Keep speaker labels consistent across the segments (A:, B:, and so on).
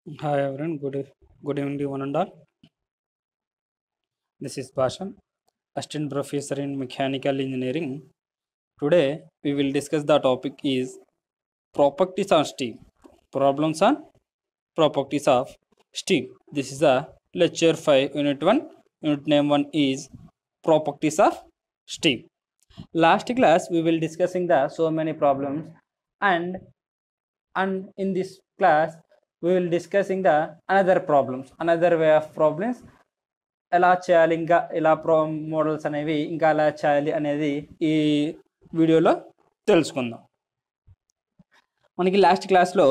A: Hi everyone, good evening one and all. This is Basham, Assistant Professor in Mechanical Engineering. Today we will discuss the topic is properties of steam. Problems on properties of steam. This is a lecture 5 unit 1. Unit name 1 is properties of steam. Last class we will discussing the so many problems and in this class we will discussing the another way of problems ఎలా చేయాలి ఇంకా ఎలా models అనేవి ఇంకా ఎలా చేయాలి అనేది ఈ వీడియోలో తెలుసుకుందాం. మనకి లాస్ట్ క్లాస్లో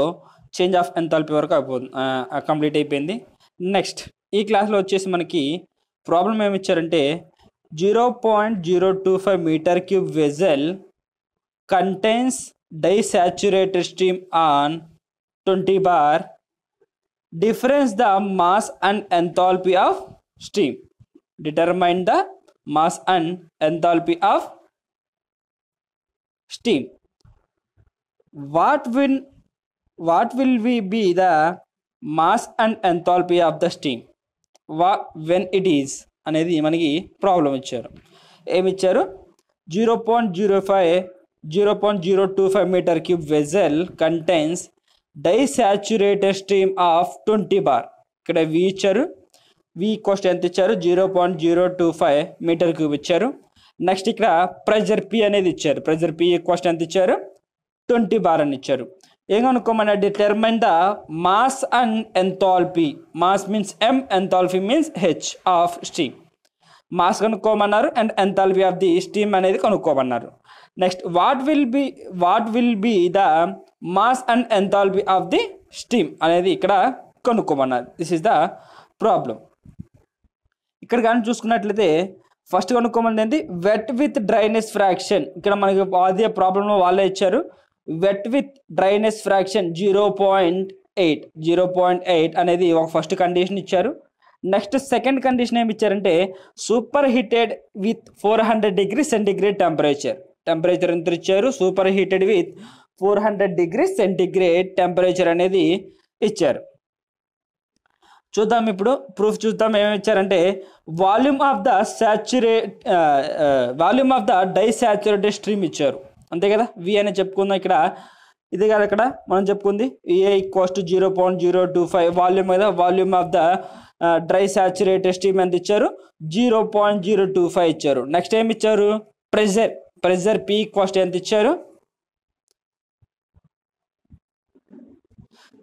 A: చేంజ్ ఆఫ్ ఎంథాల్పీ వరకు కంప్లీట్ అయిపోయింది. నెక్స్ట్ ఈ క్లాస్లో వచ్చేసి మనకి ప్రాబ్లం ఏమి ఇచ్చారంటే 0.025 meter cube vessel contains dry saturated steam on 20 bar. Difference the mass and enthalpy of steam. Determine the mass and enthalpy of steam. What will be the mass and enthalpy of the steam when it is అనేది మనకి problem ఇచ్చారు. ఏమి ఇచ్చారు? 0.025 meter cube vessel contains dry saturated stream of 20 bar. ఇక్కడ వి ఇచ్చారు, వి cost ఎంత ఇచ్చారు? 0.025 meter cube ఇచ్చారు. నెక్స్ట్ ఇక్కడ ప్రెజర్ పి అనేది ఇచ్చారు, ప్రెజర్ పి కాస్ట్ ఎంత ఇచ్చారు? 20 bar అని ఇచ్చారు. ఏం కనుక్కోమన్నా? Determine the mass and enthalpy. Mass means M, enthalpy means H of steam. Mass కనుక్కోమన్నారు and enthalpy of the steam అనేది కనుక్కోమన్నారు. Next what will be the mass and enthalpy of the steam అనేది ఇక్కడ కనుక్కోమన్నారు. This is the problem. ఇక్కడ కానీ చూసుకున్నట్లయితే first కనుక్కోమని ఏంటి? Wet with dryness fraction. ఇక్కడ మనకి అదే ప్రాబ్లంలో వాళ్ళే ఇచ్చారు. వెట్ విత్ డ్రైనెస్ ఫ్రాక్షన్ 0.8 అనేది ఒక ఫస్ట్ కండిషన్ ఇచ్చారు. నెక్స్ట్ సెకండ్ కండిషన్ ఏమి ఇచ్చారంటే super heated with 400 degrees centigrade temperature ఎంత ఇచ్చారు? Super heated with 400 degrees centigrade temperature అనేది ఇచ్చారు. చూద్దాం, ఇప్పుడు ప్రూఫ్ చూద్దాం. ఏమేమి ఇచ్చారంటే వాల్యూమ్ ఆఫ్ ద డైసాచురేటెడ్ స్ట్రీమ్ ఇచ్చారు, అంతే కదా. వి అని చెప్పుకుందాం. ఇక్కడ ఇదే కదా ఇక్కడ మనం చెప్పుకుంది. ఏ ఈక్వల్స్ టు 0.025 వాల్యూమ్ కదా. Volume of the dry saturated steam ఎంత ఇచ్చారు? 0.025 ఇచ్చారు. నెక్స్ట్ ఏమి ఇచ్చారు? ప్రెజర్ పి కాస్ట్ ఎంత ఇచ్చారు?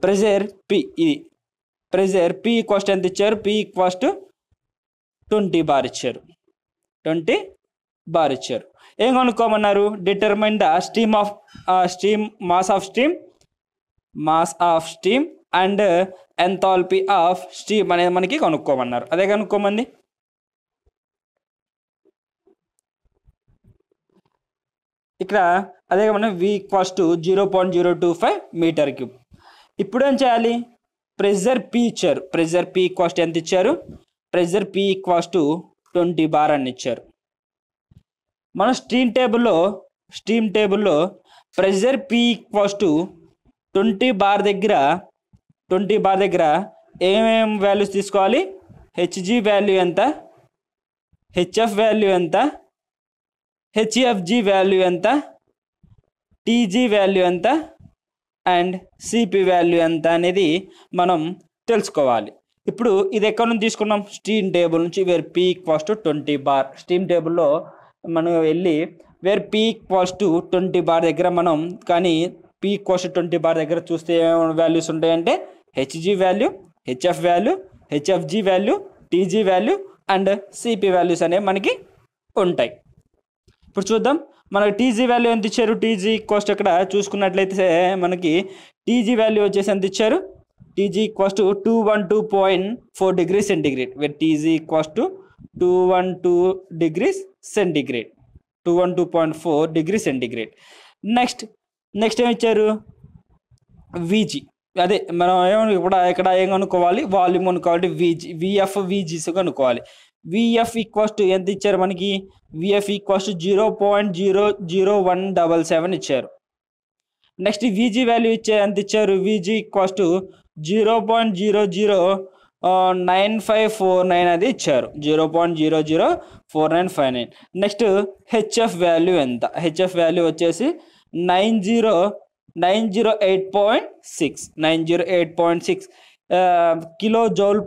A: ప్రెజర్ పి కాస్ట్ ఎంత ఇచ్చారు? పి కాస్ట్ 20 bar ఇచ్చారు. 20 bar ఇచ్చారు. ఏం కనుక్కోమన్నారు? Determine the mass of steam and enthalpy of steam అనేది మనకి కనుక్కోమన్నారు. అదే కనుక్కోమంది. ఇక్కడ అదే మనం వి కాస్ట్ 0.025 మీటర్ క్యూబ్. ఇప్పుడు ఏం చేయాలి? ప్రెజర్ పి ఇచ్చారు. ప్రెజర్ పి కాస్ట్ ఎంత ఇచ్చారు? ప్రెజర్ పి కాస్ట్ 20 bar అని ఇచ్చారు. మన స్టీమ్ టేబుల్లో ప్రెజర్ పి కాస్ట్ 20 bar దగ్గర ఏమేం వాల్యూస్ తీసుకోవాలి? హెచ్జి వాల్యూ ఎంత, హెచ్ఎఫ్ వాల్యూ ఎంత, హెచ్ఎఫ్జి వాల్యూ ఎంత, టీజీ వాల్యూ ఎంత అండ్ సిపి వాల్యూ ఎంత అనేది మనం తెలుసుకోవాలి. ఇప్పుడు ఇది ఎక్కడ నుంచి తీసుకున్నాం? స్టీమ్ టేబుల్ నుంచి. Where P cast 20 bar. Steam టేబుల్లో మనం వెళ్ళి వేర్ పీ కాస్ట్ 20 bar దగ్గర మనం కానీ పీ కాస్ట్ 20 bar దగ్గర చూస్తే ఏమేమి వాల్యూస్ ఉంటాయంటే HG value, HF value, HFG value, TG value and CP values అనేవి మనకి ఉంటాయి. ఇప్పుడు చూద్దాం. మనకి టీజీ వాల్యూ ఎంత ఇచ్చారు? టీజీ కాస్ట్ ఇక్కడ చూసుకున్నట్లయితే మనకి టీజీ వాల్యూ వచ్చేసి ఎంత ఇచ్చారు? TG cast 212.4 degrees centigrade. Where TG cast 212 degrees centigrade, 212.4 degrees centigrade. Next ఏమి ఇచ్చారు? విజీ. అదే మనం ఇక్కడ ఏం కనుక్కోవాలి? వాల్యూమ్ కనుక్కోవాలి. విఎఫ్ కనుక్కోవాలి. విఎఫ్ ఈక్వల్స్ ఎంత ఇచ్చారు మనకి? విఎఫ్ ఈక్వల్స్ 0.00177 ఇచ్చారు. నెక్స్ట్ విజీ వాల్యూ ఎంత ఇచ్చారు? విజీ ఈక్వల్స్ 0.009549 అది ఇచ్చారు, 0.004959. నెక్స్ట్ హెచ్ఎఫ్ వాల్యూ ఎంత? హెచ్ఎఫ్ వాల్యూ వచ్చేసి 908.6 కిలోజౌల్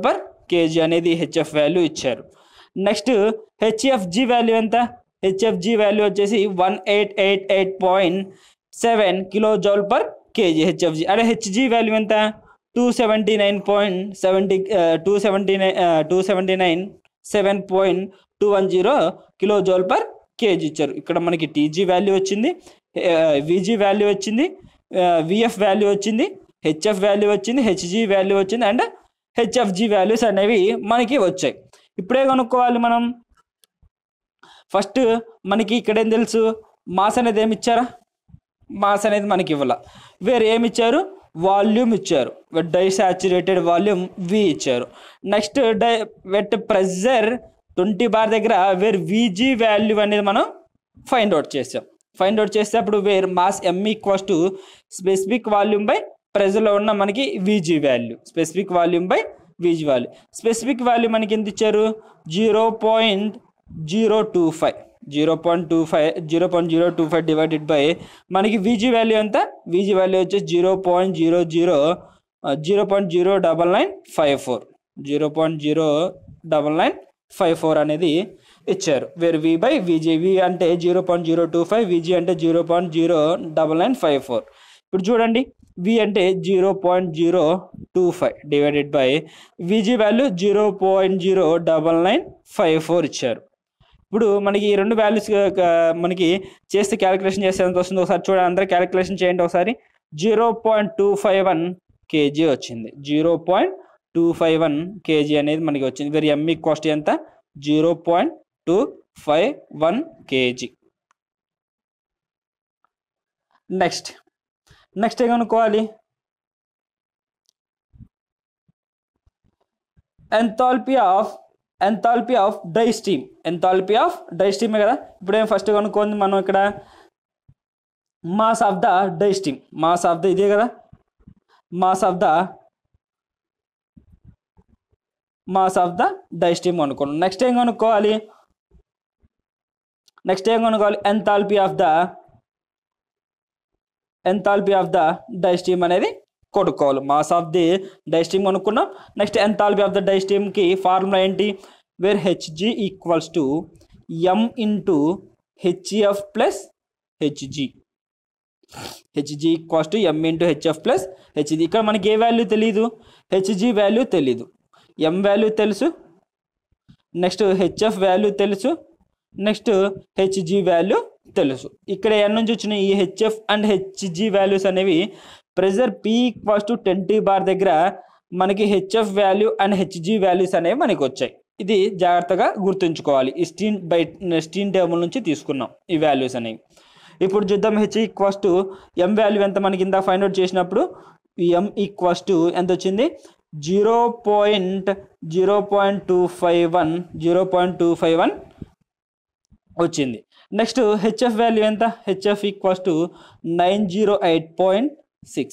A: పర్ కేజీ అనేది హెచ్ఎఫ్ వాల్యూ ఇచ్చారు. నెక్స్ట్ హెచ్ఎఫ్జి వాల్యూ ఎంత? హెచ్ఎఫ్జి వాల్యూ వచ్చేసి 1888.7 కిలోజౌల్ పర్ కేజీ హెచ్ఎఫ్జి. అదే హెచ్జి వాల్యూ ఎంత? 279.7.210 కిలోజౌల్ పర్ కేజీ ఇచ్చారు. ఇక్కడ మనకి టీజీ వాల్యూ వచ్చింది, విజీ వాల్యూ వచ్చింది, విఎఫ్ వాల్యూ వచ్చింది, హెచ్ఎఫ్ వాల్యూ వచ్చింది, హెచ్జి వాల్యూ వచ్చింది, అండ్ హెచ్ఎఫ్జి వాల్యూస్ అనేవి మనకి వచ్చాయి. ఇప్పుడే కనుక్కోవాలి మనం. ఫస్ట్ మనకి ఇక్కడ ఏం తెలుసు? మాస్ అనేది ఏమి ఇచ్చారా? మాస్ అనేది మనకి ఇవ్వాల. వేరే ఏమి ఇచ్చారు? వాల్యూమ్ ఇచ్చారు. డై సాచురేటెడ్ వాల్యూమ్ వి ఇచ్చారు. నెక్స్ట్ వెట్ ప్రెజర్ 20 బార్ దగ్గర వేర్ విజీ వాల్యూ అనేది మనం ఫైండ్ అవుట్ చేసాం. ఫైండ్ అవుట్ చేస్తే అప్పుడు where mass M equals to specific volume by ప్రెజర్లో ఉన్న మనకి V G value. Specific volume by V G value. Specific value మనకి ఎంత ఇచ్చారు? 0.025 డివైడెడ్ బై మనకి విజీ వాల్యూ ఎంత? విజీ వాల్యూ వచ్చేసి 0.00954 అనేది ఇచ్చారు. వేరు వి బై విజీ. వి అంటే 0.025, విజీ అంటే 0.09954. ఇప్పుడు చూడండి, వి అంటే 0.025 డివైడెడ్ బై విజీ వాల్యూ 0.09954 ఇచ్చారు. ఇప్పుడు మనకి ఈ రెండు వాల్యూస్ మనకి చేస్తే క్యాలిక్యులేషన్ చేస్తే ఎంత వస్తుందో ఒకసారి చూడండి. అందరూ క్యాలిక్యులేషన్ చేయండి ఒకసారి. 0.251 కేజీ వచ్చింది. 0.251 కేజీ అనేది మనకి వచ్చింది. వేరే ఎంఈ కాస్ట్ ఎంత? 0.251 కేజీ. నెక్స్ట్ ఏమనుకోవాలి? Enthalpy of dry steam. Enthalpy of dry స్టీమే కదా. ఇప్పుడు ఏం ఫస్ట్ కనుక్కోండి మనం ఇక్కడ mass of the dry steam. Mass of the ఇదే కదా, mass of the dry steam అనుకోండి. నెక్స్ట్ ఏం కనుక్కోవాలి? Enthalpy of the dry steam అనేది కొనుక్కోవాలి. Mass of the dry steam అనుకున్నాం. Next enthalpy of the dry స్టీమ్కి ఫార్ములా ఏంటి? Where HG equals to M into HF plus HG. HG equals to M into HF plus HG. ఇక్కడ మనకి ఏ value తెలీదు? HG value తెలీదు, ఎం value తెలుసు, next HF value తెలుసు, next HG value తెలుసు. ఇక్కడ ఎన్ నుంచి వచ్చిన ఈ హెచ్ఎఫ్ అండ్ హెచ్జి వాల్యూస్ అనేవి pressure P equals to 20 bar దగ్గర మనకి HF value and HG values అనేవి మనకి వచ్చాయి. ఇది జాగ్రత్తగా గుర్తుంచుకోవాలి. ఈ స్టీమ్ టేబుల్ నుంచి తీసుకున్నాం ఈ వాల్యూస్ అనేవి. ఇప్పుడు చూద్దాం. H equals to M value ఎంత మనకి ఇంత ఫైండ్ అవుట్ చేసినప్పుడు ఎం ఈక్వల్స్ టు ఎంత వచ్చింది? 0.251 వచ్చింది. నెక్స్ట్ హెచ్ఎఫ్ వాల్యూ ఎంత? HF equals to 908.6.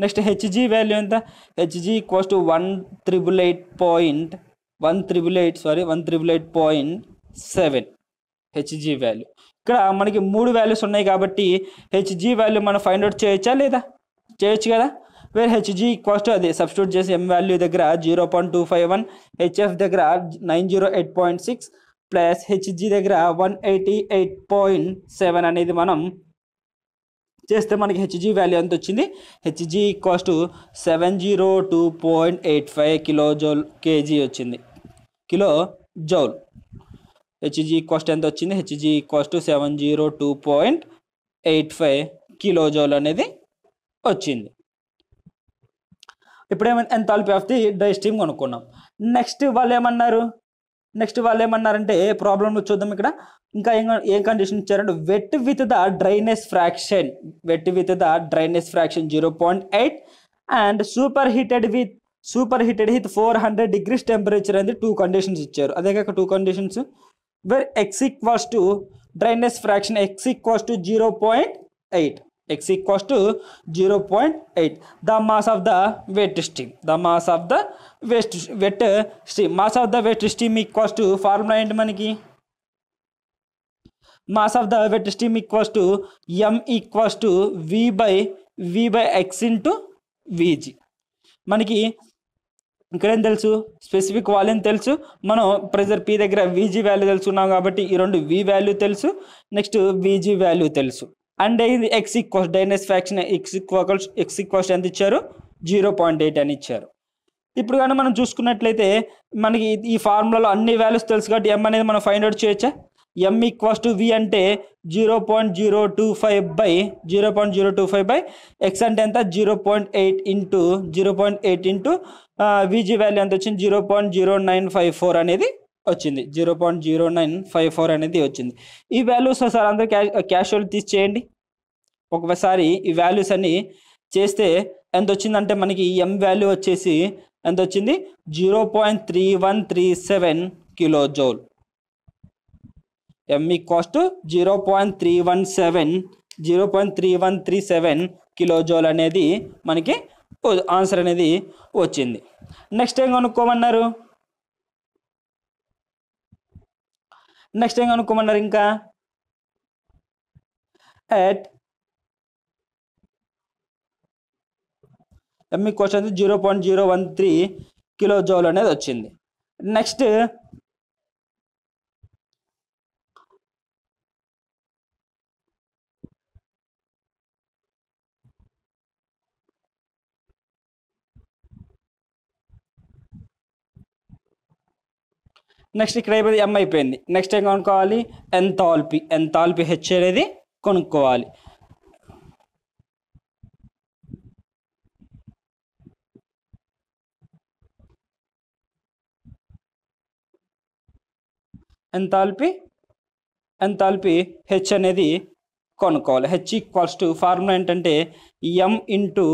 A: Next HG value ఎంత? HG equals to 188.7 HG value. ఇక్కడ మనకి 3 వాల్యూస్ ఉన్నాయి కాబట్టి హెచ్జి వాల్యూ మనం ఫైండ్ అవుట్ చేయొచ్చా లేదా? చేయొచ్చు కదా. వేర్ హెచ్జి ఈక్వల్స్ టు అదే సబ్స్టిట్యూట్ చేసి ఎం వాల్యూ దగ్గర 0.251, హెచ్ఎఫ్ దగ్గర 908.6 ప్లస్ హెచ్జి దగ్గర 188.7 అనేది మనం చేస్తే మనకి హెచ్జి వాల్యూ ఎంత వచ్చింది? హెచ్జి ఈక్వల్స్ టు 702.85 కేజీ వచ్చింది. Kilo joule. హెచ్జి ఈక్వల్స్ ఎంత వచ్చింది? HG equals to 702.85 kilo joule అనేది వచ్చింది. ఇప్పుడేమైనా enthalpy of the dry steam కొనుక్కున్నాం. నెక్స్ట్ వాళ్ళు ఏమన్నారంటే ప్రాబ్లంలో చూద్దాం. ఇక్కడ ఇంకా ఏం కండిషన్ ఇచ్చారంటే wet with the dryness fraction 0.8 and super heated with 400 degrees temperature అనేది 2 కండిషన్స్ ఇచ్చారు. అదే కాక 2 conditions where X equals to dryness fraction x equals to 0.8 x equals to 0.8. The mass of the wet stream. The mass of the wet stream. Mass of the wet stream equals to formula ఏంటి మనకి? Mass of the wet stream equals to m equals to v by x into vg. మనకి ఇక్కడ ఏం తెలుసు? Specific volume తెలుసు, మనం pressure P దగ్గర విజీ value తెలుసుకున్నాం కాబట్టి ఈ రెండు వి వాల్యూ తెలుసు, నెక్స్ట్ విజీ వాల్యూ తెలుసు. అండ్ ఇది X equals dryness fraction X equals ఎంత ఇచ్చారు? 0.8 అని ఇచ్చారు. ఇప్పుడు కానీ మనం చూసుకున్నట్లయితే మనకి ఈ ఫార్ములాలో అన్ని వాల్యూస్ తెలుసు కాబట్టి ఎం అనేది మనం ఫైండ్ అవుట్ చేయొచ్చా? ఎం ఈక్వల్స్ టు వి అంటే 0.025 బై ఎక్స్ అంటే ఎంత? 0.8 ఇంటూ విజీ వాల్యూ ఎంత వచ్చింది? 0.0954 అనేది వచ్చింది. 0.0954 అనేది వచ్చింది. ఈ వాల్యూస్ ఒకసారి అందరూ క్యాషువల్ తీసి చేయండి. ఒకసారి ఈ వాల్యూస్ అన్ని చేస్తే ఎంత వచ్చిందంటే మనకి ఎం వాల్యూ వచ్చేసి ఎంత వచ్చింది? 0.3137 kilo joule. M equals to 0.3137 kilo joule అనేది మనకి ఆన్సర్ అనేది వచ్చింది. నెక్స్ట్ ఏం కనుక్కోమన్నారు? ఇంకా ఎట్ ఎం ఈక్వల్స్ అంటే 0.013 కిలో జౌల్ అనేది వచ్చింది. నెక్స్ట్ ఇక్కడ అయిపోయింది, ఎం అయిపోయింది. నెక్స్ట్ ఏం కనుక్కోవాలి? ఎంథాల్పీ హెచ్ అనేది కొనుక్కోవాలి. ఎంథాల్పీ హెచ్ అనేది కొనుక్కోవాలి. హెచ్ ఈక్వల్స్ టు ఫార్ములా ఏంటంటే M into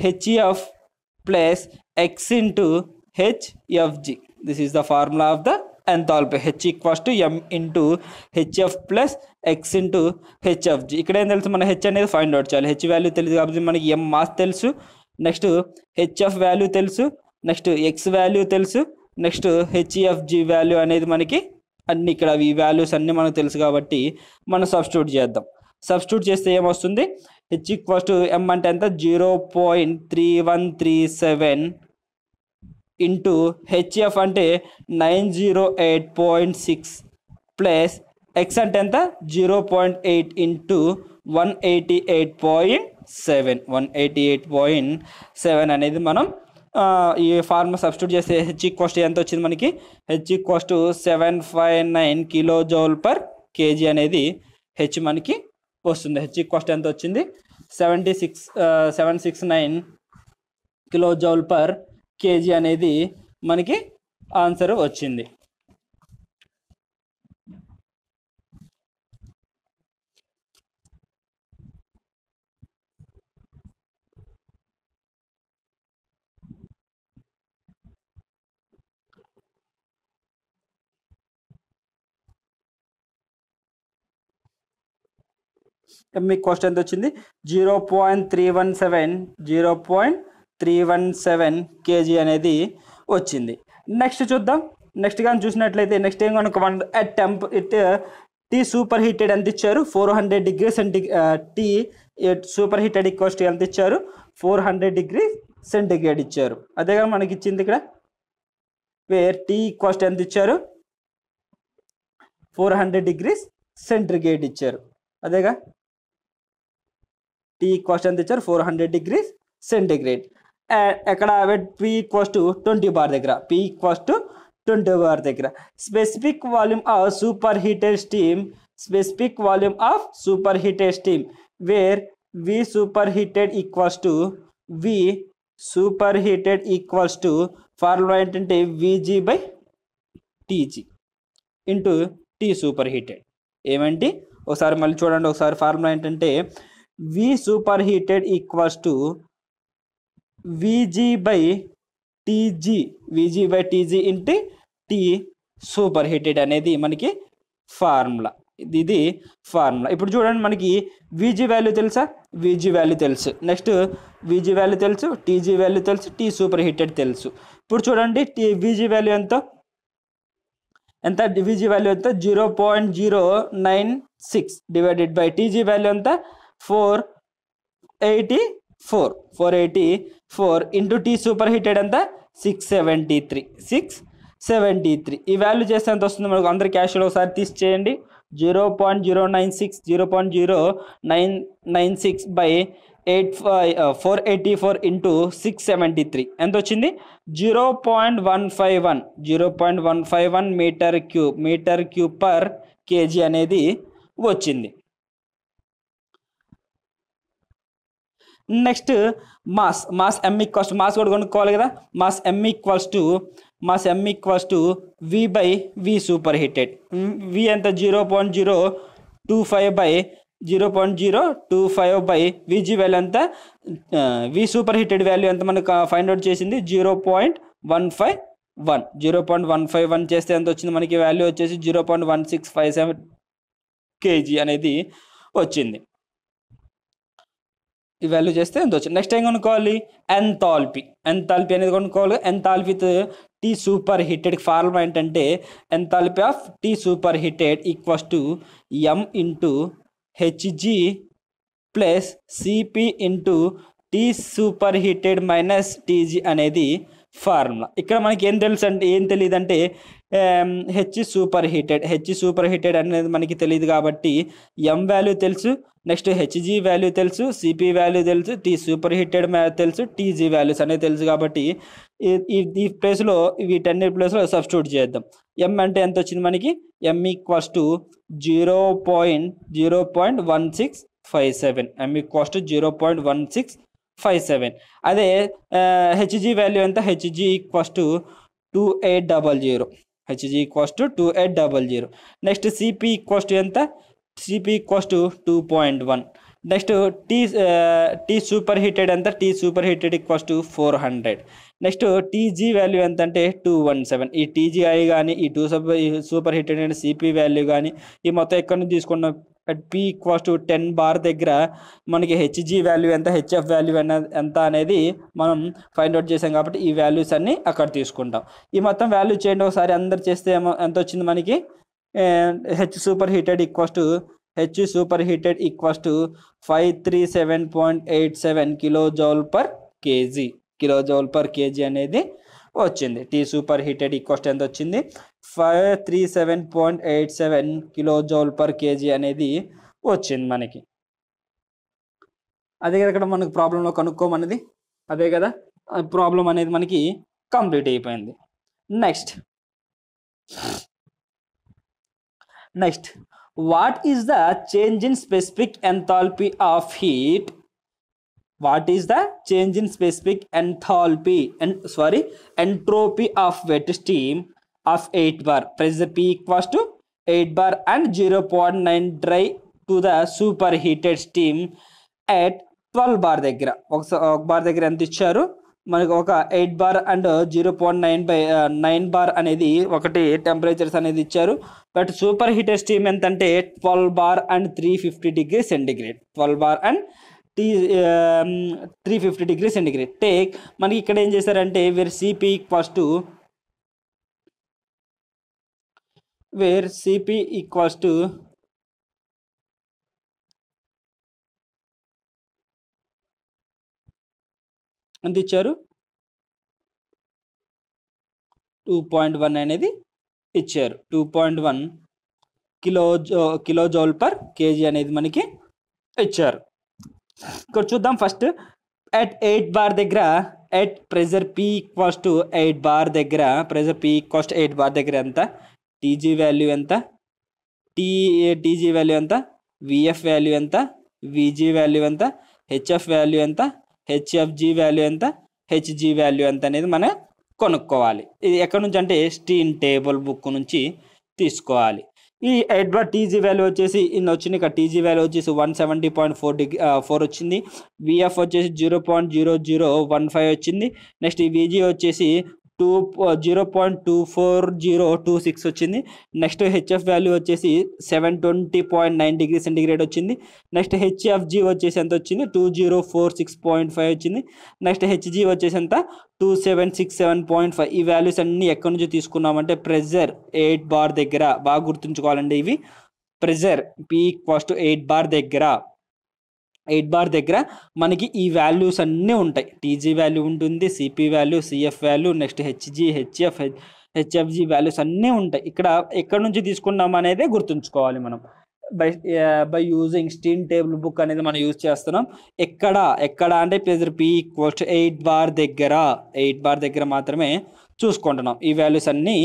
A: HF plus X into HFG. This is the formula of the enthalpy. H equals to M into HF plus X into HFG. ఇక్కడ ఏం తెలుసు? మన H అనేది find out చేయాలి. H value తెలుసు కాబట్టి మనకి ఎం మాస్ తెలుసు, నెక్స్ట్ హెచ్ఎఫ్ వాల్యూ తెలుసు, నెక్స్ట్ ఎక్స్ వాల్యూ తెలుసు, నెక్స్ట్ హెచ్ఎఫ్జి వాల్యూ అనేది మనకి అన్ని ఇక్కడ ఈ వాల్యూస్ అన్నీ మనకు తెలుసు కాబట్టి మనం సబ్స్టిట్యూట్ చేద్దాం. సబ్స్టిట్యూట్ చేస్తే ఏమొస్తుంది? హెచ్ ఈక్వల్స్ టు ఎం అంటే ఎంత? 0.3137 ఇంటూ హెచ్ఎఫ్ అంటే 908.6 ప్లస్ ఎక్స్ అంటే ఎంత? 0.8 ఇంటూ 188.7 అనేది మనం ఈ ఫార్ములా సబ్స్టిట్యూట్ చేస్తే హెచ్ ఈక్వల్స్ టు ఎంత వచ్చింది మనకి? H equals to 759 kilo joule per KG అనేది హెచ్ మనకి వస్తుంది. హెచ్ ఈక్వల్స్ టు ఎంత వచ్చింది? 769 కిలో జౌల్ పర్ కేజీ అనేది మనకి ఆన్సర్ వచ్చింది. మీకు కాస్ట్ ఎంత వచ్చింది? 0.317 కేజీ అనేది వచ్చింది. నెక్స్ట్ చూద్దాం. నెక్స్ట్ కానీ చూసినట్లయితే నెక్స్ట్ ఏం కనుక టీ సూపర్ హీటెడ్ ఎంత ఇచ్చారు? 400 degree T super heated equals to ఎంత ఇచ్చారు? 400 డిగ్రీ సెంటిగ్రేడ్ ఇచ్చారు. అదేగా మనకి ఇచ్చింది ఇక్కడ. వేర్ టీ ఈక్వల్స్ ఎంత ఇచ్చారు? 400 డిగ్రీస్ సెంటిగ్రేడ్ ఇచ్చారు. అదేగా టీ ఈక్వల్స్ ఎంత ఇచ్చారు? 400 డిగ్రీస్ సెంటిగ్రేడ్. ఎక్కడ పి ఈక్వల్స్ టు 20 బార్ దగ్గర, పి ఈక్వల్స్ టు 20 బార్ దగ్గర specific volume of super heated steam where V super heated equals to formula ఏంటంటే VG by TG into T super heated. ఏమంటే ఒకసారి మళ్ళీ చూడండి. ఒకసారి ఫార్ములా ఏంటంటే V super heated equals to VG by TG into T super heated అనేది మనకి formula. ఇది ఫార్ములా. ఇప్పుడు చూడండి మనకి విజీ వాల్యూ తెలుసా, విజీ వాల్యూ తెలుసు, నెక్స్ట్ విజీ వాల్యూ తెలుసు, టీజీ వాల్యూ తెలుసు, టీ సూపర్ హీటెడ్ తెలుసు. ఇప్పుడు చూడండి విజీ వాల్యూ ఎంత విజీ వాల్యూ ఎంత 0.096 డివైడెడ్ బై టీజీ వాల్యూ ఎంత 484 ఇంటూ టీ సూపర్ హీటెడ్ ఎంత 673. ఈ వాల్యూ చేస్తే ఎంత వస్తుంది మనకు అందరి క్యాష్లో ఒకసారి తీసి చేయండి. 0.096 బై 484 ఇంటూ 673 ఎంత వచ్చింది 0.151 మీటర్ క్యూబ్ పర్ కేజీ అనేది వచ్చింది. Next mass M equals mass కూడా కొనుక్కోవాలి కదా. Mass M equals to V by V super heated. V ఎంత 0.025 బై విజీ వాల్యూ ఎంత వి సూపర్ హీటెడ్ వాల్యూ ఎంత మనకు ఫైండ్ అవుట్ చేసింది 0.151 చేస్తే ఎంత వచ్చింది మనకి వాల్యూ వచ్చేసి 0.1657 కేజీ అనేది వచ్చింది. ఈ వాల్యూ చేస్తే ఎంత వచ్చింది. నెక్స్ట్ ఏం కొనుక్కోవాలి ఎంథాల్పీ అనేది కొనుక్కోవాలి. Enthalpy T super heated formula ఏంటంటే enthalpy of T super heated equals to M into HG plus CP into T super heated minus TG అనేది ఫార్ములా. ఇక్కడ మనకి ఏం తెలుసు అంటే ఏం తెలియదు అంటే హెచ్ సూపర్ హీటెడ్ అనేది మనకి తెలియదు కాబట్టి ఎం వాల్యూ తెలుసు, నెక్స్ట్ హెచ్జి వాల్యూ తెలుసు, సిపి వాల్యూ తెలుసు, టీ సూపర్ హీటెడ్ తెలుసు, టీజీ వాల్యూస్ అనేది తెలుసు కాబట్టి ఈ ప్లేస్లో వీటన్ని ప్లేస్లో సబ్స్టిట్యూట్ చేద్దాం. ఎం అంటే ఎంత వచ్చింది మనకి ఎం ఈక్వల్స్ టు 0.1657 అదే హెచ్జి వాల్యూ ఎంత HG equals to 2800 next CP equals to ఎంత CP equals to 2.1 next T super heated ఎంత T super heated equals to 400 next TG value ఎంత అంటే 217. ఈ టీజీఐ కానీ ఈ super heated and CP value కానీ ఈ మొత్తం ఎక్కడ నుంచి తీసుకున్న పి ఈక్వల్స్ టు 10 బార్ దగ్గర మనకి హెచ్జి వాల్యూ ఎంత హెచ్ఎఫ్ వాల్యూ ఎంత అనేది మనం ఫైండ్ అవుట్ చేసాం కాబట్టి ఈ వాల్యూస్ అన్ని అక్కడ తీసుకుంటాం. ఈ మొత్తం వాల్యూ చేయండి ఒకసారి అందరు చేస్తే ఎంత వచ్చింది మనకి H super heated equals to 537.87 kilojoule per KG అనేది వచ్చింది. టీ సూపర్ హీటెడ్ ఈక్వల్స్ ఎంత వచ్చింది 537.87 కిలోజౌల్ పర్ కేజీ అనేది వచ్చింది మనకి. అదే కదా ఇక్కడ మనకు ప్రాబ్లంలో కనుక్కోమన్నది అదే కదా ప్రాబ్లం అనేది మనకి కంప్లీట్ అయిపోయింది. Next what is the change in specific enthalpy of heat entropy of wet steam of 8 bar pressure P equals to 8 bar and 0.9 dry to the superheated steam at 12 bar దగ్గర ఒక bar దగ్గర ఎంత ఇచ్చారు మనకు ఒక 8 bar and 0.9 bar అనేది ఒకటి temperatures అనేది ఇచ్చారు. బట్ సూపర్ హీటెడ్ స్టీమ్ ఎంత అంటే 12 bar and 350 degree centigrade 12 bar and 350 degree centigrade take మనకి ఇక్కడ ఏం చేశారంటే వేర్ సిపి ఈక్వల్స్ టు ఎంత ఇచ్చారు 2.1 అనేది ఇచ్చారు 2.1 కిలోజౌల్ పర్ కేజీ అనేది మనకి ఇచ్చారు. ఇక్కడ చూద్దాం ఫస్ట్ ఎట్ 8 బార్ దగ్గర at pressure P equals to 8 bar దగ్గర ఎంత టీజీ వాల్యూ ఎంత టీజీ వాల్యూ ఎంత విఎఫ్ వాల్యూ ఎంత విజీ వాల్యూ ఎంత హెచ్ఎఫ్ వాల్యూ ఎంత హెచ్ఎఫ్జి వాల్యూ ఎంత హెచ్జి వాల్యూ ఎంత అనేది మనం కొనుక్కోవాలి. ఇది ఎక్కడి నుంచి అంటే స్టీమ్ టేబుల్ బుక్ నుంచి తీసుకోవాలి. ఈ 8 బార్ టీజీ వాల్యూ వచ్చేసి వచ్చింది ఇక్కడ టీజీ వాల్యూ వచ్చేసి 170.4 వచ్చింది. విఎఫ్ వచ్చేసి 0.0015 వచ్చింది. నెక్స్ట్ ఈ విజీ వచ్చేసి 0.24026 వచ్చింది. నెక్స్ట్ హెచ్ఎఫ్ వాల్యూ వచ్చేసి 720.9 డిగ్రీ సెంటిగ్రేడ్ వచ్చింది. నెక్స్ట్ హెచ్ఎఫ్జి వచ్చేసి ఎంత వచ్చింది 2046.5 వచ్చింది. నెక్స్ట్ హెచ్జి వచ్చేసి ఎంత 2767.5. ఈ వాల్యూస్ అన్నీ ఎక్కడి నుంచి తీసుకున్నామంటే ప్రెజర్ 8 బార్ దగ్గర, బాగా గుర్తుంచుకోవాలండి ఇవి. ప్రెజర్ P=8 బార్ దగ్గర, 8 బార్ దగ్గర మనకి ఈ వాల్యూస్ అన్నీ ఉంటాయి. టీజీ వాల్యూ ఉంటుంది, CP value, CF value, next HG, HFG values అన్నీ ఉంటాయి. ఇక్కడ ఎక్కడి నుంచి తీసుకున్నాం అనేది గుర్తుంచుకోవాలి మనం. By using steam table book అనేది మనం యూజ్ చేస్తున్నాం. ఎక్కడ అంటే ప్రెజర్ P=8 బార్ దగ్గర, 8 బార్ దగ్గర మాత్రమే చూసుకుంటున్నాం. ఈ వాల్యూస్ అన్నీ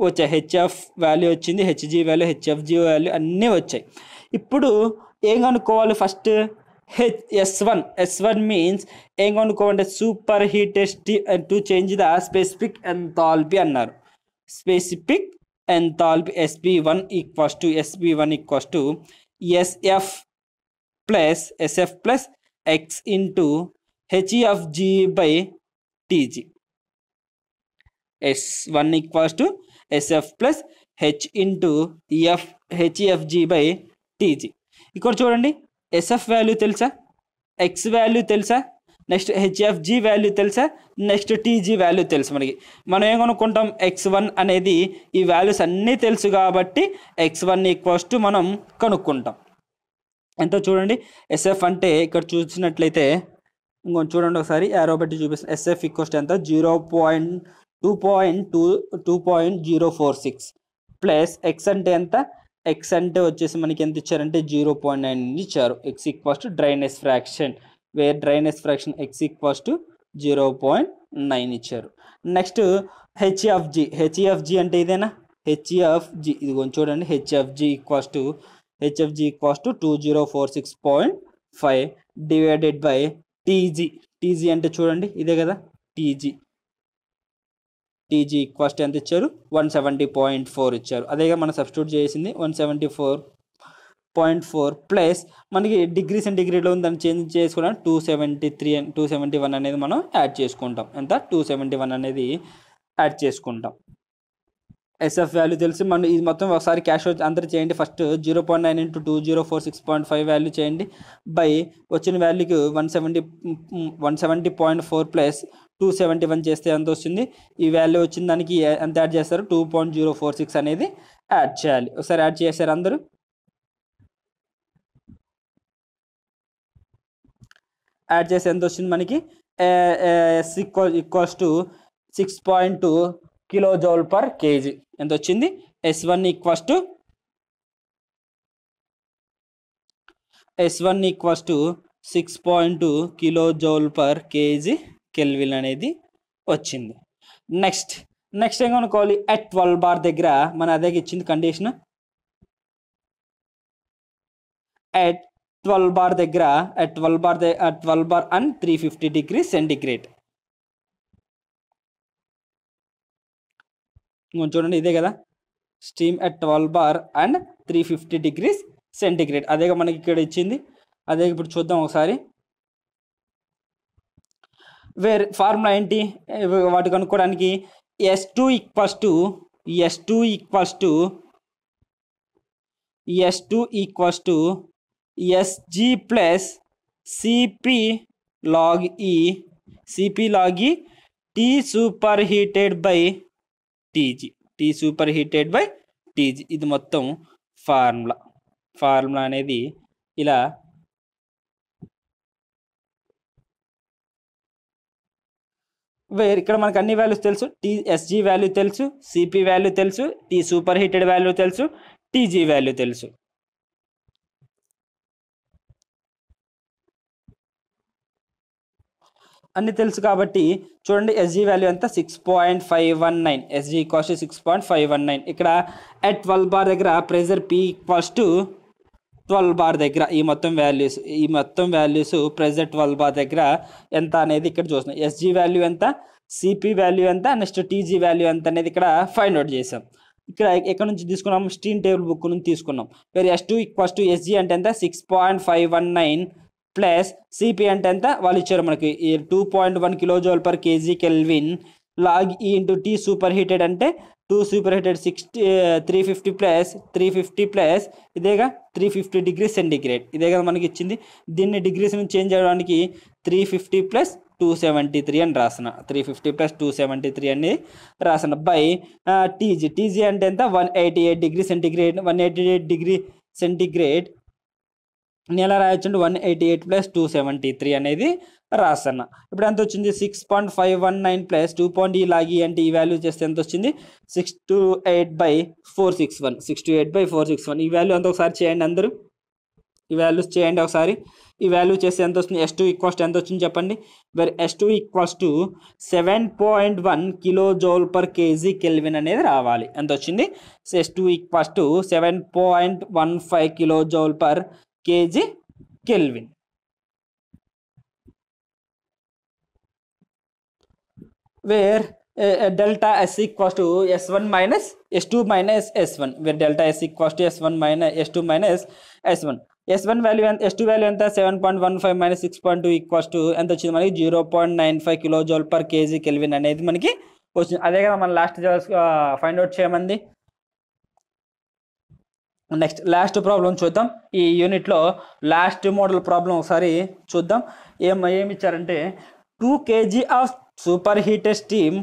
A: వచ్చాయి. హెచ్ఎఫ్ వాల్యూ వచ్చింది, హెచ్జి వాల్యూ, హెచ్ఎఫ్జి వాల్యూ అన్నీ వచ్చాయి. ఇప్పుడు ఏం కనుక్కోవాలి ఫస్ట్? S1 మీన్స్ ఏం కనుక్కోవాలంటే super heated to change the specific enthalpy అన్నారు. Specific enthalpy SB1 equals to SF plus X into HEFG by TG. S1 equals to SF plus H into HEFG by TG. ఇక్కడ చూడండి, SF value తెలుసా, X value తెలుసా, next HFG value తెలుసా, next TG value తెలుసు. మనం ఏం కనుక్కుంటాం? X1 అనేది ఈ వాల్యూస్ అన్నీ తెలుసు కాబట్టి X1 ఈక్వల్స్ టు మనం కనుక్కుంటాం. ఎంతో చూడండి, SF అంటే ఇక్కడ చూసినట్లయితే ఇంకొంచెం చూడండి ఒకసారి, యారో బట్టి చూపిస్తాను. SF ఈక్వల్స్ టు ఎంత 2.046 ప్లస్ X అంటే ఎంత? X అంటే వచ్చేసి మనకి ఎంత ఇచ్చారంటే 0.9 ఇచ్చారు. X equals to dryness fraction, where dryness fraction X equals to 0.9 ఇచ్చారు. నెక్స్ట్ హెచ్ఎఫ్జి అంటే ఇదేనా? హెచ్ఎఫ్జి ఇది చూడండి, HFG equals to 2046.5 divided by TG అంటే చూడండి ఇదే కదా టీజీ ఈక్వల్స్ ఎంత ఇచ్చారు? 170.4 ఇచ్చారు. అదేగా మనం సబ్స్టిట్యూట్ చేసింది 174.4 ప్లస్ మనకి డిగ్రీ సెంటిగ్రేడ్లో ఉంది, దాన్ని చేంజ్ చేసుకోవడం 271 అనేది మనం యాడ్ చేసుకుంటాం. ఎంత? 271 అనేది యాడ్ చేసుకుంటాం. SF వాల్యూ తెలిసి మనం ఇది మొత్తం ఒకసారి క్యాష్ అవుట్ అందరూ చేయండి. ఫస్ట్ 0.9 ఇంటూ 2046.5 వాల్యూ చేయండి బై వచ్చిన వాల్యూకి 170.4 ప్లస్ 271 చేస్తే ఎంత వస్తుంది? ఈ వాల్యూ వచ్చిన దానికి ఎంత యాడ్ చేస్తారు? 2.046 అనేది యాడ్ చేయాలి. ఒకసారి యాడ్ చేశారు అందరూ? యాడ్ చేస్తే ఎంత వచ్చింది మనకి? S equals to 6.2 kilo joule per KG. ఎంత వచ్చింది? S1 equals to 6.2 kilo joule per KG kelvin అనేది వచ్చింది. నెక్స్ట్ ఏం కనుక్కోవాలి? అట్ 12 బార్ దగ్గర మన అదే ఇచ్చింది కండిషన్. అట్ 12 బార్ దగ్గర at 12 bar and 350 degree centigrade. చూడండి ఇదే కదా steam at 12 bar and 350 degrees centigrade. అదేగా మనకి ఇక్కడ ఇచ్చింది. అదే ఇప్పుడు చూద్దాం ఒకసారి. వేర్ ఫార్ములా ఏంటి వాటి కనుక్కోవడానికి? S2 equals to SG plus CP log e T super heated by TG. ఇది మొత్తం ఫార్ములా అనేది ఇలా వేర్ ఇక్కడ మనకు అన్ని వాల్యూస్ తెలుసు. SG వాల్యూ తెలుసు, సిపి వాల్యూ తెలుసు, T సూపర్ హీటెడ్ వాల్యూ తెలుసు, TG వాల్యూ తెలుసు. అన్ని తెలుసు కాబట్టి చూడండి SG వాల్యూ ఎంత? 6.519. SG equals to 6.519. ఇక్కడ అట్ 12 బార్ దగ్గర pressure P equals to 12 bar దగ్గర ఈ మొత్తం వాల్యూస్ ప్రెజర్ 12 బార్ దగ్గర ఎంత అనేది ఇక్కడ చూస్తున్నాం. SG వాల్యూ ఎంత, సిపి వాల్యూ ఎంత, నెక్స్ట్ TG వాల్యూ ఎంత అనేది ఇక్కడ ఫైండ్ అవుట్ చేసాం. ఇక్కడ ఎక్కడ నుంచి తీసుకున్నాం? స్టీమ్ టేబుల్ బుక్ నుంచి తీసుకున్నాం. వేరే S2 ఈక్వల్స్ టు SG అంటే ఎంత? 6.519 ప్లస్ సిపి అంటే ఎంత? వాళ్ళు ఇచ్చారు మనకి 2.1 kilo joule per KG kelvin log e into T super heated అంటే 2 సూపర్ హీటెడ్ 350 ప్లస్ 350 ప్లస్ ఇదేగా 350 డిగ్రీ సెంటిగ్రేడ్ ఇదే కదా మనకి ఇచ్చింది. దీన్ని డిగ్రీస్ నుంచి చేంజ్ చేయడానికి 350 ప్లస్ 273 అని రాసిన 350 ప్లస్ 273 అని రాసిన బై టీజీ అంటే ఎంత 188 డిగ్రీ సెంటిగ్రేడ్ 188 డిగ్రీ సెంటిగ్రేడ్ నేను ఎలా రాయొచ్చు 188 ప్లస్ 273 అనేది రాసన్న. ఇప్పుడు ఎంత వచ్చింది 6.519 ప్లస్ 2 లాగి అంటే ఈ వాల్యూ చేస్తే ఎంత వచ్చింది 628/461 ఈ వాల్యూ అంత ఒకసారి చేయండి అందరూ. ఈ వాల్యూస్ చేయండి ఒకసారి. ఈ వాల్యూ చేస్తే ఎంత వస్తుంది S2 ఈక్వల్స్ ఎంత వచ్చింది చెప్పండి. Where S2 equals to 7.1 kilo joule per KG kelvin అనేది రావాలి. ఎంత వచ్చింది S2 equals to 7.15 kilo joule per KG kelvin. where delta S equals to S1 minus S2 minus S1 where delta S equals to S1 minus S2 minus S1 S1 value ఎంత S2 value ఎంత 7.15 minus 6.2 equals to ఎంత వచ్చింది మనకి 0.95 kilo joule per KG kelvin అనేది మనకి వచ్చింది. అదే కదా మనం లాస్ట్ ఫైండ్ అవుట్ చేయమంది. నెక్స్ట్ లాస్ట్ ప్రాబ్లం చూద్దాం. ఈ యూనిట్లో లాస్ట్ మోడల్ ప్రాబ్లం ఒకసారి చూద్దాం. ఏమి ఇచ్చారంటే 2 kg of super heated steam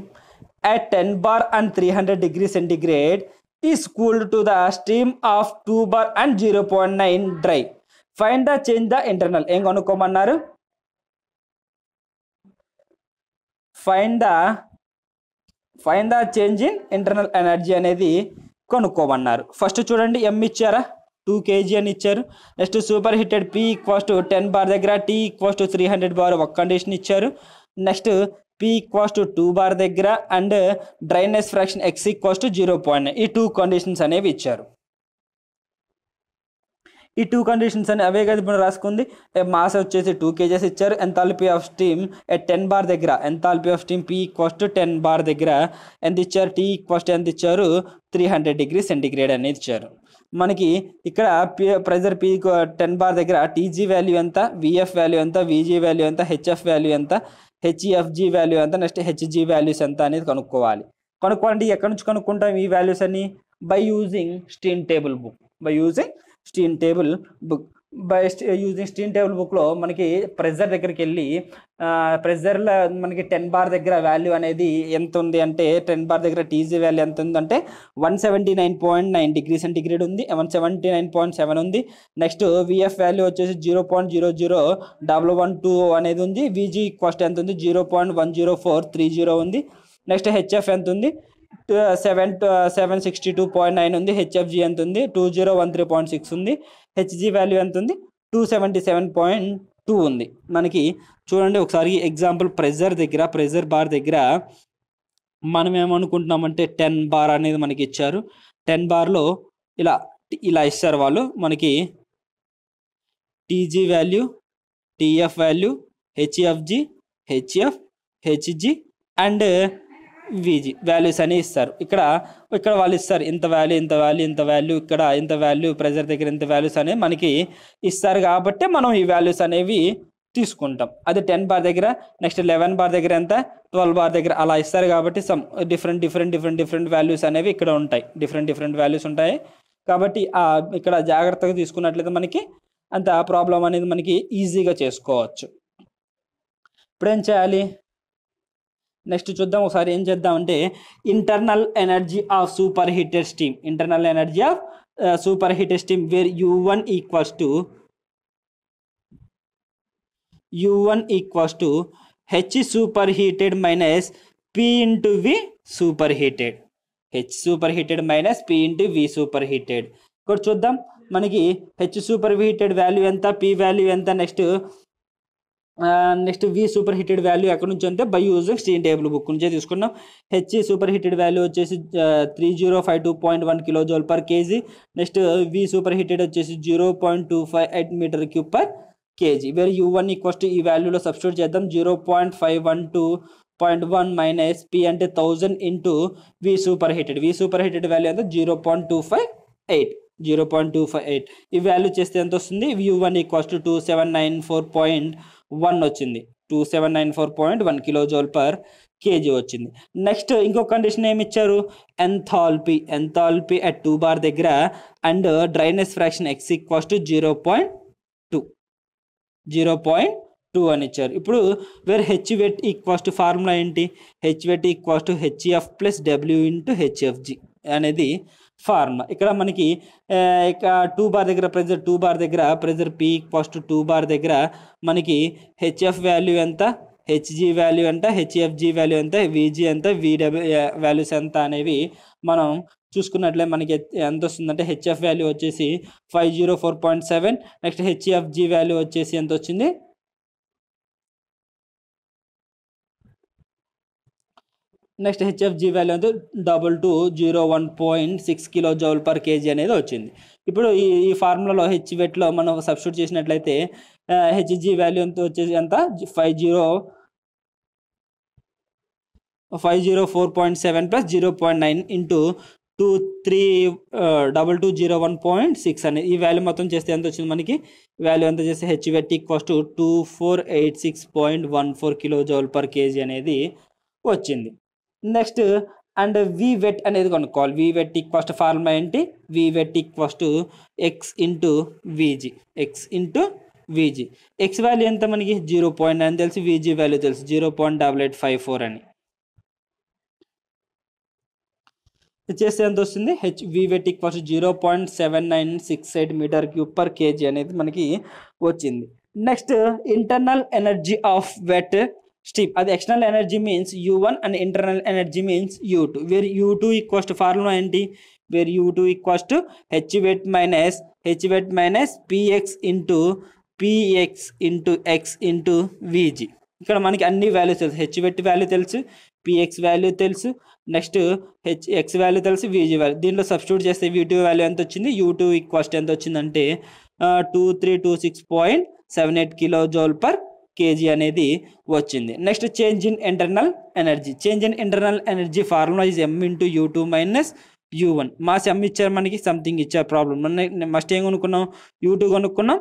A: at 10 bar and 300 degree centigrade is cooled to the steam of 2 bar and 0.9 dry. Find the change the internal. ఏం కనుక్కోమన్నారు? Find the change in internal energy అనేది కనుక్కోమన్నారు. First చూడండి M ఇచ్చారా 2 kg అని ఇచ్చారు. Next super heated P equals to 10 bar దగ్గర T equals to 300 bar ఒక condition ఇచ్చారు. Next P equals to 2 bar దగ్గర and dryness fraction X equals to 0.9 ఈ 2 కండిషన్స్ అనేవి ఇచ్చారు. ఈ 2 కండిషన్స్ అని అవే కదా ఇప్పుడు రాసుకుంది. మాస్ వచ్చేసి 2 kgs ఇచ్చారు. Enthalpy of steam at 10 bar దగ్గర enthalpy of steam P equals to 10 bar దగ్గర ఎంత ఇచ్చారు T ఈక్వల్స్ టు ఎంత ఇచ్చారు 300 డిగ్రీ సెంటిగ్రేడ్ అనేది ఇచ్చారు. మనకి ఇక్కడ ప్రెజర్ P 10 బార్ దగ్గర TG వాల్యూ ఎంత, VF వాల్యూ ఎంత, VG వాల్యూ ఎంత, HF వాల్యూ ఎంత, HEFG వాల్యూ ఎంత, నెక్స్ట్ HG వాల్యూస్ ఎంత అనేది కనుక్కోవాలి. కనుక్కోవాలంటే ఎక్కడి నుంచి కనుక్కుంటాం ఈ వాల్యూస్ అని? By using steam table book. By using steam table బుక్లో మనకి ప్రెజర్ దగ్గరికి వెళ్ళి ప్రెజర్లో మనకి 10 బార్ దగ్గర వాల్యూ అనేది ఎంత ఉంది అంటే 10 బార్ దగ్గర టీజీ వాల్యూ ఎంత ఉంది అంటే 179.9 డిగ్రీ సెంటిగ్రేడ్ ఉంది, 179.7 ఉంది. నెక్స్ట్ విఎఫ్ వాల్యూ వచ్చేసి 0.001112 అనేది ఉంది. విజీ కాస్ట్ ఎంత ఉంది 0.10430 ఉంది. నెక్స్ట్ హెచ్ఎఫ్ ఎంత ఉంది 762.9 ఉంది. హెచ్ఎఫ్జి ఎంత ఉంది 2013.6 ఉంది. హెచ్జి వాల్యూ ఎంత ఉంది 277.2 ఉంది. మనకి చూడండి ఒకసారి ఎగ్జాంపుల్ ప్రెజర్ బార్ దగ్గర మనం ఏమనుకుంటున్నామంటే 10 బార్ అనేది మనకి ఇచ్చారు. 10 బార్లో ఇలా ఇస్తారు వాళ్ళు మనకి TG value, TF value, HFG, HG and VG values అని ఇస్తారు. ఇక్కడ వాళ్ళు ఇస్తారు ఇంత వాల్యూ, ఇక్కడ ఇంత వాల్యూ, ప్రెజర్ దగ్గర ఇంత వాల్యూస్ అనేవి మనకి ఇస్తారు కాబట్టి మనం ఈ వాల్యూస్ అనేవి తీసుకుంటాం. అది 10 బార్ దగ్గర, నెక్స్ట్ 11 బార్ దగ్గర ఎంత, 12 బార్ దగ్గర అలా ఇస్తారు కాబట్టి సమ్ డిఫరెంట్ వాల్యూస్ అనేవి ఇక్కడ ఉంటాయి. డిఫరెంట్ వాల్యూస్ ఉంటాయి కాబట్టి ఇక్కడ జాగ్రత్తగా తీసుకున్నట్లయితే మనకి అంత ప్రాబ్లం అనేది మనకి ఈజీగా చేసుకోవచ్చు. ఇప్పుడు ఏం చేయాలి నెక్స్ట్ చూద్దాం. ఒకసారి ఏం చేద్దామంటే internal energy of super heated steam where U1 equals to H super heated minus P into V super heated. H super heated minus P into V super heated. ఇక్కడ చూద్దాం మనకి H సూపర్ హీటెడ్ వాల్యూ ఎంత, P value ఎంత, next V super heated value ఎక్కడి నుంచి అంటే by using steam table book నుంచే తీసుకున్నాం. హెచ్ సూపర్ హీటెడ్ వాల్యూ వచ్చేసి 3052.1 kilo joule per KG. Next V super heated వచ్చేసి 0.258 మీటర్ క్యూబ్ పర్ కేజీ. వేరే U1 ఈక్వల్స్ టు ఈ వాల్యూలో సబ్స్టిట్యూట్ చేద్దాం. 0.512.1 మైనస్ పి అంటే 1000 into V super heated value ఎంత 0.258. ఈ వాల్యూ చేస్తే ఎంత వస్తుంది U1 ఈక్వల్స్ టు 2794.1 వచ్చింది. 2794.1 కిలో జౌల్ పర్ కేజీ వచ్చింది. నెక్స్ట్ ఇంకో కండిషన్ ఏమి ఇచ్చారు, ఎంథాల్పీ అట్ 2 బార్ దగ్గర and dryness fraction x equals to 0.2 అని ఇచ్చారు. ఇప్పుడు where H wet equals to formula ఏంటి, H wet equals to HF plus W into HFG అనేది ఫార్ములా. ఇక్కడ మనకి ఇక 2 బార్ దగ్గర pressure P equals to 2 bar దగ్గర మనకి హెచ్ఎఫ్ వాల్యూ ఎంత, హెచ్జి వాల్యూ ఎంత, హెచ్ఎఫ్జి వాల్యూ ఎంత, విజి ఎంత, విడబ్ల్యూ వాల్యూస్ ఎంత అనేవి మనం చూసుకున్నట్లే మనకి ఎంత వస్తుందంటే హెచ్ఎఫ్ వాల్యూ వచ్చేసి 504.7. నెక్స్ట్ హెచ్ఎఫ్జి వాల్యూ వచ్చేసి ఎంత వచ్చింది, నెక్స్ట్ హెచ్ఎఫ్జి వాల్యూ అంతా 2201.6 కిలో జౌల్ పర్ కేజీ అనేది వచ్చింది. ఇప్పుడు ఈ ఫార్ములాలో హెచ్ వెట్లో మనం సబ్స్టిట్యూట్ చేసినట్లయితే హెచ్జి వాల్యూ ఎంత వచ్చేసి ఎంత 504.7 ప్లస్ 0.9 ఇంటూ 2201.6 అనేది ఈ వాల్యూ మొత్తం చేస్తే ఎంత వచ్చింది మనకి, వాల్యూ ఎంత చేస్తే H wet equals to 2486.14 kilo joule per KG అనేది వచ్చింది. నెక్స్ట్ అండ్ వి వెట్ అనేది కనుక్కోవాలి. V wet equals to formula ఏంటి, V wet equals to X into VG, X value ఎంత మనకి 0.9 తెలుసు, విజి వాల్యూ తెలుసు 0.8854 అని చేస్తే ఎంత వస్తుంది, V wet equals 0.7968 meter cube per KG అనేది మనకి వచ్చింది. Next internal energy of wet steam, అది external energy means U1 and internal energy means U2. Where U2 equals to formula ఏంటి, where U2 equals to H wet minus PX into X into VG. ఇక్కడ మనకి అన్ని values తెలుసు, H wet value తెలుసు, PX value తెలుసు, next X value తెలుసు, VG value. దీంట్లో substitute చేస్తే V2 వాల్యూ ఎంత వచ్చింది, U2 ఈక్వల్స్ ఎంత వచ్చిందంటే 2326.78 కిలో జౌల్ పర్ కేజీ అనేది వచ్చింది. Next change in internal energy formula is M into U2 minus U1. Mass M ఇచ్చారు మనకి, సంథింగ్ ఇచ్చారు ప్రాబ్లం. మస్ట్ ఏం కొనుక్కున్నాం, U2 కొనుక్కున్నాం,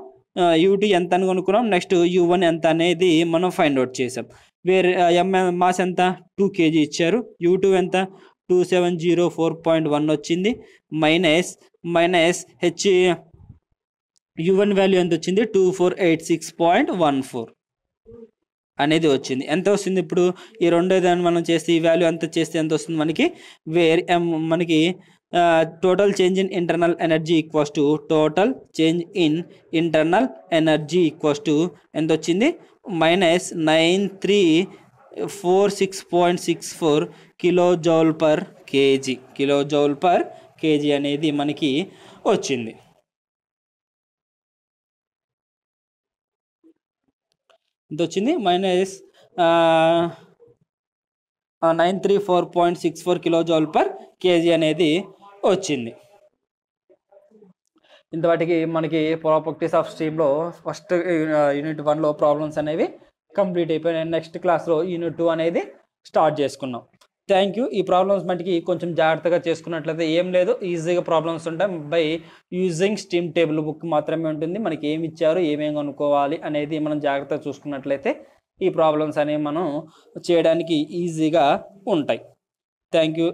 A: U2 ఎంత అని కొనుక్కున్నాం, నెక్స్ట్ U1 ఎంత అనేది మనం ఫైండ్ అవుట్ చేసాం. వేరే M మాస్ ఎంత 2 kg ఇచ్చారు, U2 ఎంత 2704.1 వచ్చింది, మైనస్ హెచ్ U1 వాల్యూ ఎంత వచ్చింది 2486.14 అనేది వచ్చింది. ఎంత వస్తుంది ఇప్పుడు ఈ రెండో దాన్ని మనం చేస్తే ఈ వాల్యూ ఎంత చేస్తే ఎంత వస్తుంది మనకి, మనకి total change in internal energy equals to ఎంత వచ్చింది, -9346.64 కిలో జౌల్ పర్ కేజీ అనేది మనకి వచ్చింది. ఎంత వచ్చింది, -9346.64 కిలో జౌల్ పర్ కేజీ అనేది వచ్చింది. ఇంతవాటికి మనకి ప్రాపర్టీస్ ఆఫ్ స్టీమ్లో ఫస్ట్ యూనిట్ 1లో ప్రాబ్లమ్స్ అనేవి కంప్లీట్ అయిపోయినాయి. నెక్స్ట్ క్లాస్లో యూనిట్ 2 అనేది స్టార్ట్ చేసుకున్నాం. Thank you. ఈ ప్రాబ్లమ్స్ మటుకి కొంచెం జాగ్రత్తగా చేసుకున్నట్లయితే ఏం లేదు, ఈజీగా ప్రాబ్లమ్స్ ఉంటాయి. By using steam table book మాత్రమే ఉంటుంది. మనకి ఏమి ఇచ్చారు, ఏమేమి కనుక్కోవాలి అనేది మనం జాగ్రత్తగా చూసుకున్నట్లయితే ఈ ప్రాబ్లమ్స్ అనేవి మనం చేయడానికి ఈజీగా ఉంటాయి. Thank you.